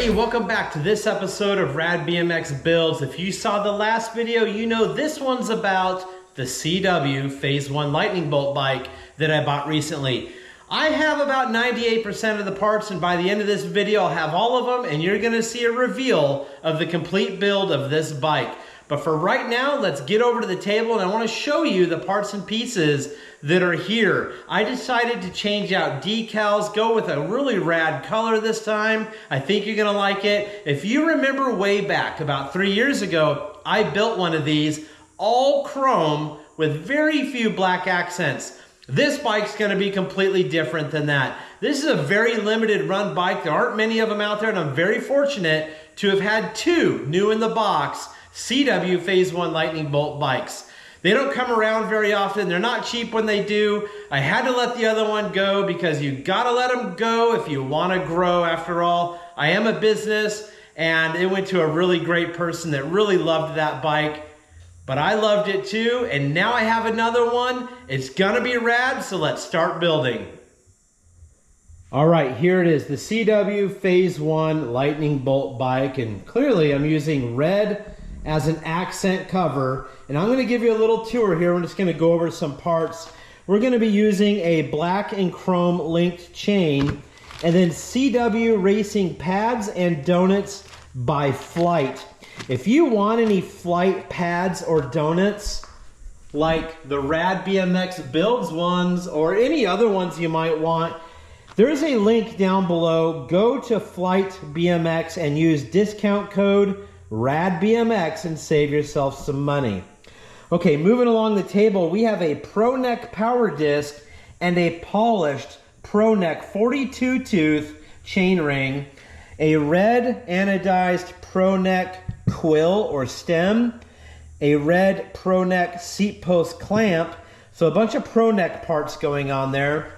Hey, welcome back to this episode of RADBMX Builds. If you saw the last video, you know this one's about the CW Phase 1 lightning bolt bike that I bought recently. I have about 98% of the parts, and by the end of this video, I'll have all of them, and you're gonna see a reveal of the complete build of this bike. But for right now, let's get over to the table, and I wanna show you the parts and pieces that are here. I decided to change out decals, go with a really rad color this time. I think you're gonna like it. If you remember way back, about 3 years ago, I built one of these, all chrome with very few black accents. This bike's gonna be completely different than that. This is a very limited run bike. There aren't many of them out there, and I'm very fortunate to have had two new in the box CW Phase 1 lightning bolt bikes. They don't come around very often. They're not cheap when they do. I had to let the other one go because you gotta let them go if you wanna grow. After all, I am a business, and it went to a really great person that really loved that bike. But I loved it too, and now I have another one. It's gonna be rad, so let's start building. All right, here it is, the CW Phase 1 lightning bolt bike, and clearly I'm using red as an accent cover, and I'm gonna give you a little tour here. I'm just gonna go over some parts. We're gonna be using a black and chrome linked chain, and then CW racing pads and donuts by Flite. If you want any Flite pads or donuts, like the RADBMX Builds ones or any other ones you might want, there's a link down below. Go to Flite BMX and use discount code RADBMX and save yourself some money. Okay, moving along the table, we have a Pro Neck power disc and a polished Pro Neck 42 tooth chain ring, a red anodized Pro Neck quill or stem, a red Pro Neck seat post clamp, so a bunch of Pro Neck parts going on there.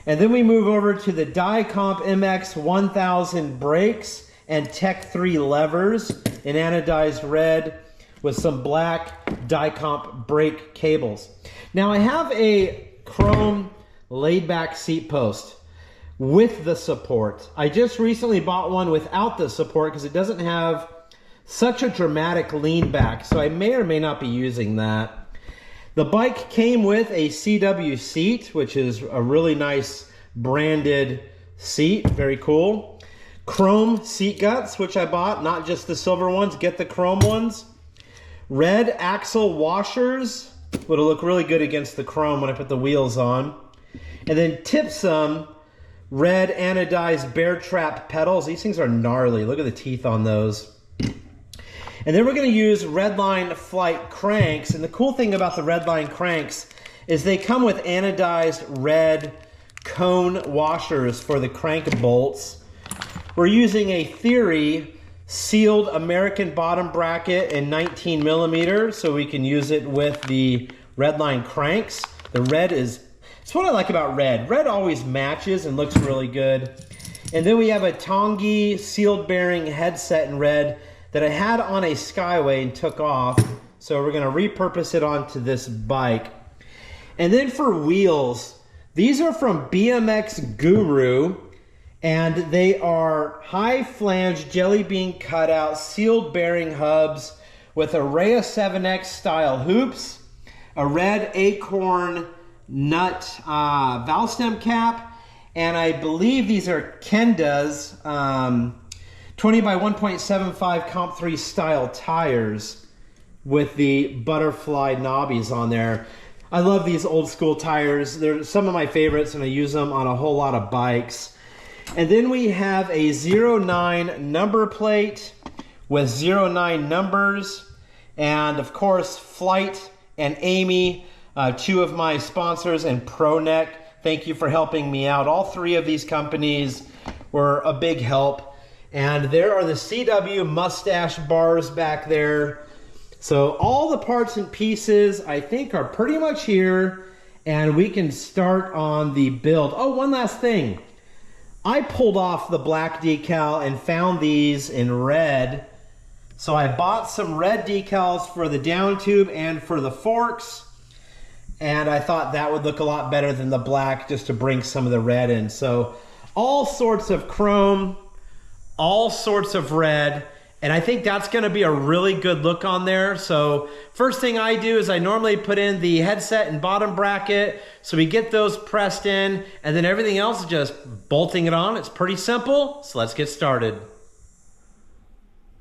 And then we move over to the Dicomp MX 1000 brakes and Tech 3 levers in anodized red with some black Dicomp brake cables. Now I have a chrome laid back seat post with the support. I just recently bought one without the support because it doesn't have such a dramatic lean back, so I may or may not be using that. The bike came with a CW seat, which is a really nice branded seat, very cool. Chrome seat guts, which I bought, not just the silver ones, get the chrome ones. Red axle washers, would look really good against the chrome when I put the wheels on. And then Tipsum red anodized bear trap pedals. These things are gnarly, look at the teeth on those. And then we're gonna use Redline Flite cranks, and the cool thing about the Redline cranks is they come with anodized red cone washers for the crank bolts. We're using a Theory sealed American bottom bracket in 19 millimeter, so we can use it with the Redline cranks. The red is, it's what I like about red. Red always matches and looks really good. And then we have a Tongi sealed bearing headset in red that I had on a Skyway and took off, so we're gonna repurpose it onto this bike. And then for wheels, these are from BMX Guru, and they are high flange jelly bean cutout sealed bearing hubs with a Rhea 7X style hoops, a red acorn nut valve stem cap, and I believe these are Kenda's 20 by 1.75 Comp 3 style tires with the butterfly knobbies on there. I love these old school tires. They're some of my favorites, and I use them on a whole lot of bikes. And then we have a 09 number plate with 09 numbers, and of course Flite and Amy, two of my sponsors, and Pro Neck. Thank you for helping me out. All three of these companies were a big help. And there are the CW mustache bars back there. So all the parts and pieces I think are pretty much here, and we can start on the build. Oh, one last thing. I pulled off the black decal and found these in red. So I bought some red decals for the down tube and for the forks. And I thought that would look a lot better than the black, just to bring some of the red in. So all sorts of chrome, all sorts of red, and I think that's gonna be a really good look on there. So first thing I do is I normally put in the headset and bottom bracket, so we get those pressed in, and then everything else is just bolting it on. It's pretty simple, so let's get started.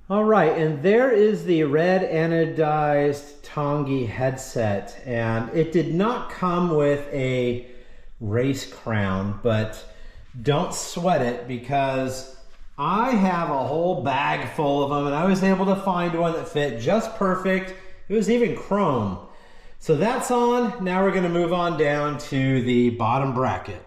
All right, and there is the red anodized Tongi headset, and it did not come with a race crown, but don't sweat it because I have a whole bag full of them, and I was able to find one that fit just perfect. It was even chrome. So that's on. Now we're gonna move on down to the bottom bracket.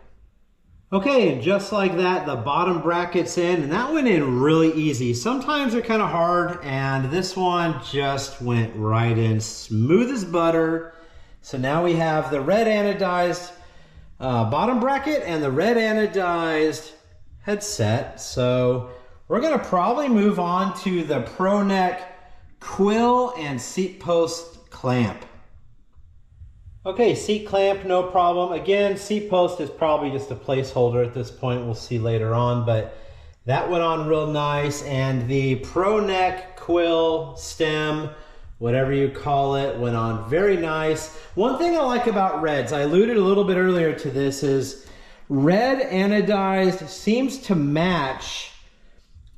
Okay, just like that, the bottom bracket's in, and that went in really easy. Sometimes they're kind of hard, and this one just went right in, smooth as butter. So now we have the red anodized bottom bracket and the red anodized headset. So we're gonna probably move on to the Pro Neck quill and seat post clamp. Okay, seat clamp, no problem. Again, seat post is probably just a placeholder at this point. We'll see later on, but that went on real nice. And the Pro Neck quill stem, whatever you call it, went on very nice. One thing I like about reds, I alluded a little bit earlier to this, is red anodized seems to match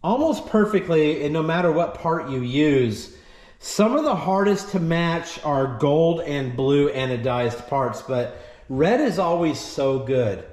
almost perfectly, and no matter what part you use. Some of the hardest to match are gold and blue anodized parts, but red is always so good.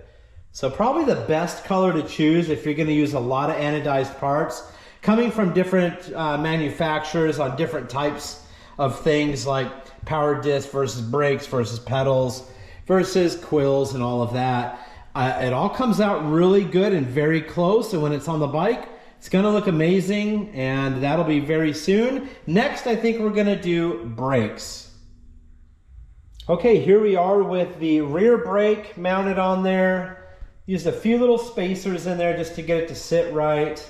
So probably the best color to choose if you're gonna use a lot of anodized parts, coming from different manufacturers on different types of things like power disc versus brakes versus pedals versus quills and all of that. It all comes out really good and very close, and when it's on the bike, it's gonna look amazing, and that'll be very soon. Next, I think we're gonna do brakes. Okay, here we are with the rear brake mounted on there. Used a few little spacers in there just to get it to sit right.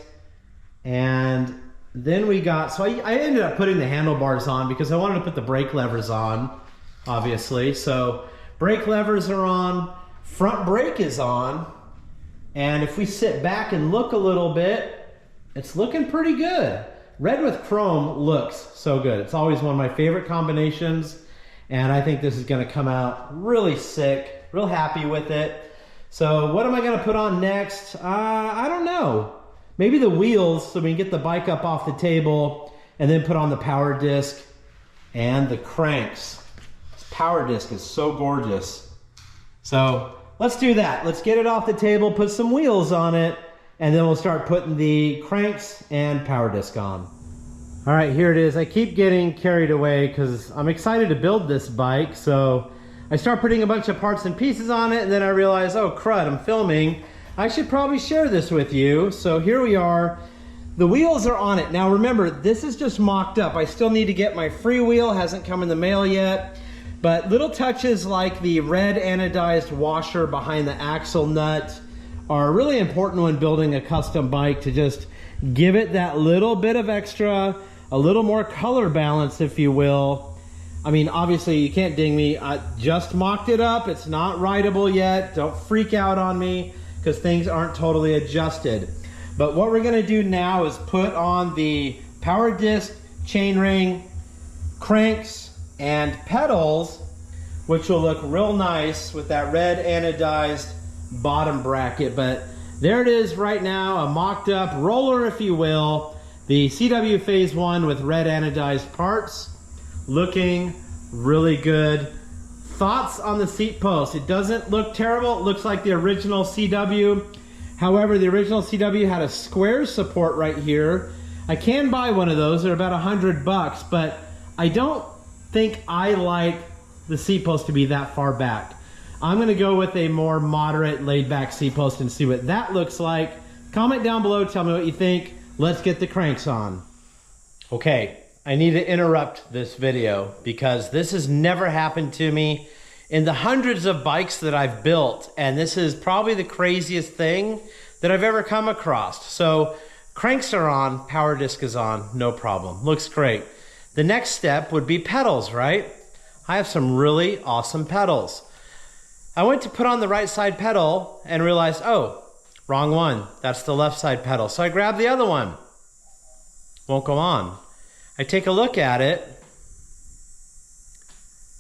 And then we got, so I ended up putting the handlebars on because I wanted to put the brake levers on, obviously. So brake levers are on, front brake is on. And if we sit back and look a little bit, it's looking pretty good. Red with chrome looks so good. It's always one of my favorite combinations, and I think this is gonna come out really sick, real happy with it. So what am I gonna put on next? I don't know. Maybe the wheels so we can get the bike up off the table, and then put on the power disc and the cranks. This power disc is so gorgeous. So let's do that. Let's get it off the table, put some wheels on it, and then we'll start putting the cranks and power disc on. All right, here it is. I keep getting carried away because I'm excited to build this bike. So I start putting a bunch of parts and pieces on it, and then I realize, oh crud, I'm filming. I should probably share this with you. So here we are. The wheels are on it. Now remember, this is just mocked up. I still need to get my free wheel, hasn't come in the mail yet. But little touches like the red anodized washer behind the axle nut are really important when building a custom bike, to just give it that little bit of extra, a little more color balance, if you will. I mean, obviously you can't ding me. I just mocked it up. It's not rideable yet. Don't freak out on me because things aren't totally adjusted. But what we're gonna do now is put on the power disc, chainring, cranks, and pedals, which will look real nice with that red anodized bottom bracket. But there it is right now, a mocked up roller, if you will, the CW Phaze 1 with red anodized parts, looking really good. Thoughts on the seat post? It doesn't look terrible. It looks like the original CW. However, the original CW had a square support right here. I can buy one of those. They're about $100, but I don't think I like the seat post to be that far back. I'm gonna go with a more moderate, laid back seat post and see what that looks like. Comment down below, tell me what you think. Let's get the cranks on. Okay, I need to interrupt this video because this has never happened to me in the hundreds of bikes that I've built, and this is probably the craziest thing that I've ever come across. So cranks are on, power disc is on, no problem, looks great. The next step would be pedals, right? I have some really awesome pedals. I went to put on the right side pedal and realized, oh, Wrong one. That's the left side pedal. So I grab the other one. Won't go on. I take a look at it.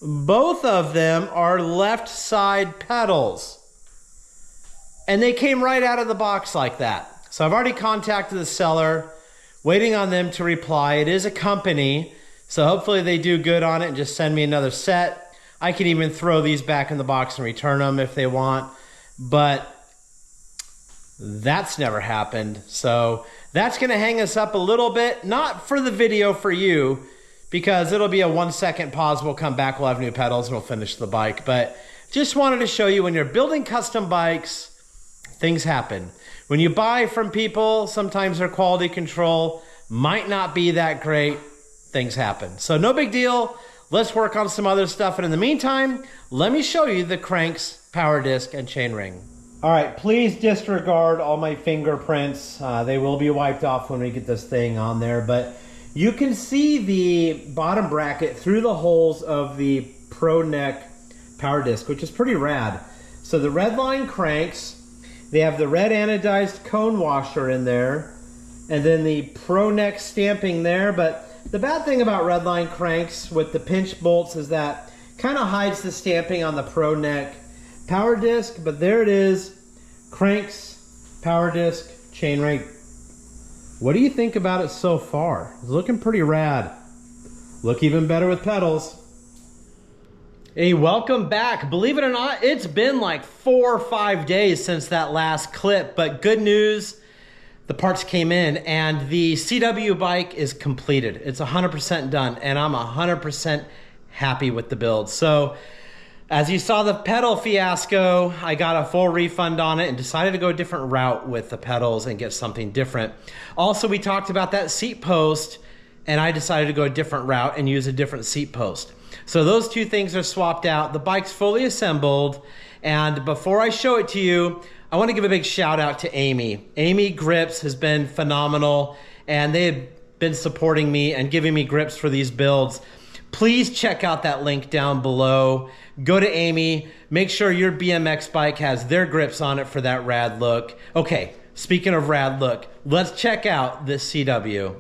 Both of them are left side pedals. And they came right out of the box like that. So I've already contacted the seller, waiting on them to reply. It is a company, so hopefully they do good on it and just send me another set. I can even throw these back in the box and return them if they want, but that's never happened. So that's gonna hang us up a little bit, not for the video for you, because it'll be a 1 second pause. We'll come back, we'll have new pedals, and we'll finish the bike. But just wanted to show you, when you're building custom bikes, things happen. When you buy from people, sometimes their quality control might not be that great. Things happen. So no big deal. Let's work on some other stuff. And in the meantime, let me show you the cranks, power disc, and chainring. All right, please disregard all my fingerprints. They will be wiped off when we get this thing on there. But you can see the bottom bracket through the holes of the Pro Neck power disc, which is pretty rad. So the red line cranks, they have the red anodized cone washer in there, and then the Pro Neck stamping there. But the bad thing about red line cranks with the pinch bolts is that kind of hides the stamping on the Pro Neck power disc. But there it is, cranks, power disc, chainring. What do you think about it so far? It's looking pretty rad. Look even better with pedals. Hey, welcome back. Believe it or not, it's been like 4 or 5 days since that last clip, but good news, the parts came in and the CW bike is completed. It's 100% done, and I'm 100% happy with the build. So as you saw the pedal fiasco, I got a full refund on it and decided to go a different route with the pedals and get something different. Also, we talked about that seat post, and I decided to go a different route and use a different seat post. So those two things are swapped out. The bike's fully assembled. And before I show it to you, I want to give a big shout out to Amy. Amy Grips has been phenomenal, and they have been supporting me and giving me grips for these builds. Please check out that link down below. Go to Amy. Make sure your BMX bike has their grips on it for that rad look. Okay, speaking of rad look, let's check out this CW.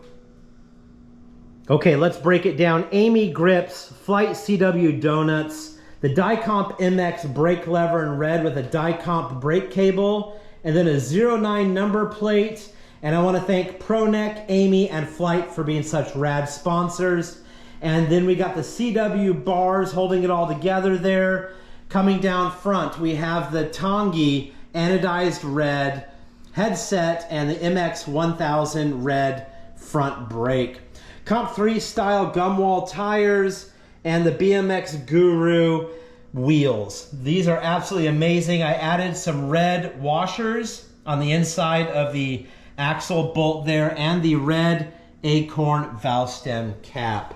Okay, let's break it down. Amy Grips, Flite CW Donuts, the Dicomp MX brake lever in red with a Dicomp brake cable, and then a 09 number plate. And I want to thank Pro Neck, Amy, and Flite for being such rad sponsors. And then we got the CW bars holding it all together there. Coming down front, we have the Tongi anodized red headset and the MX 1000 red front brake. Comp 3 style gumwall tires and the BMX Guru wheels. These are absolutely amazing. I added some red washers on the inside of the axle bolt there and the red acorn valve stem cap.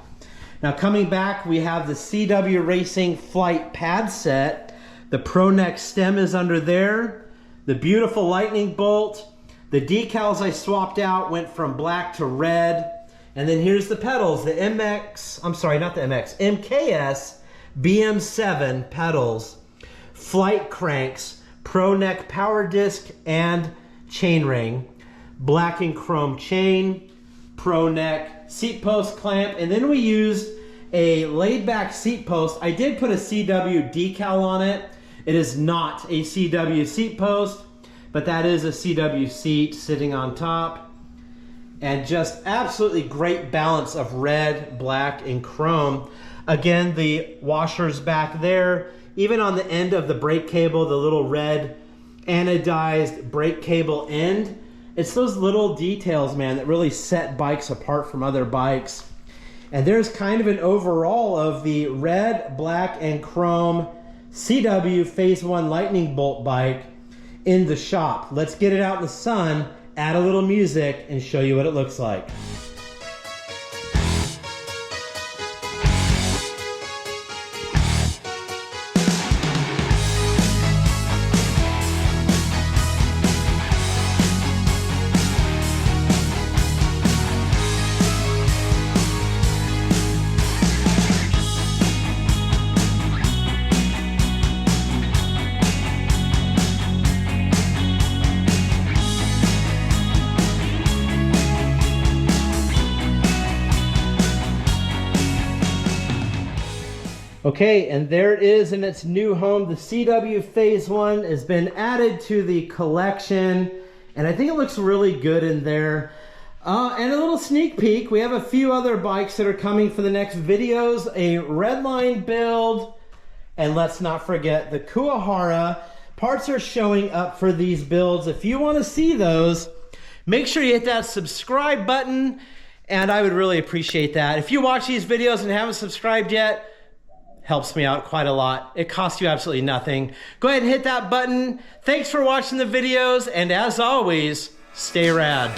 Now coming back, we have the CW Racing Flite pad set. The Pro Neck stem is under there. The beautiful lightning bolt. The decals I swapped out went from black to red. And then here's the pedals, the MKS BM7 pedals, Flite cranks, Pro Neck power disc and chainring, black and chrome chain, Pro Neck seat post clamp, and then we used a laid back seat post. I did put a CW decal on it. It is not a CW seat post, but that is a CW seat sitting on top. And just absolutely great balance of red, black, and chrome. Again, the washers back there. Even on the end of the brake cable, the little red anodized brake cable end. It's those little details, man, that really set bikes apart from other bikes. And there's kind of an overall of the red, black, and chrome CW Phase 1 lightning bolt bike in the shop. Let's get it out in the sun, add a little music, and show you what it looks like. Okay, and there it is in its new home. The CW Phaze 1 has been added to the collection, and I think it looks really good in there. And a little sneak peek, we have a few other bikes that are coming for the next videos, a Redline build, and let's not forget the Kuwahara. Parts are showing up for these builds. If you want to see those, make sure you hit that subscribe button, and I would really appreciate that. If you watch these videos and haven't subscribed yet, helps me out quite a lot. It costs you absolutely nothing. Go ahead and hit that button. Thanks for watching the videos, and as always, stay rad.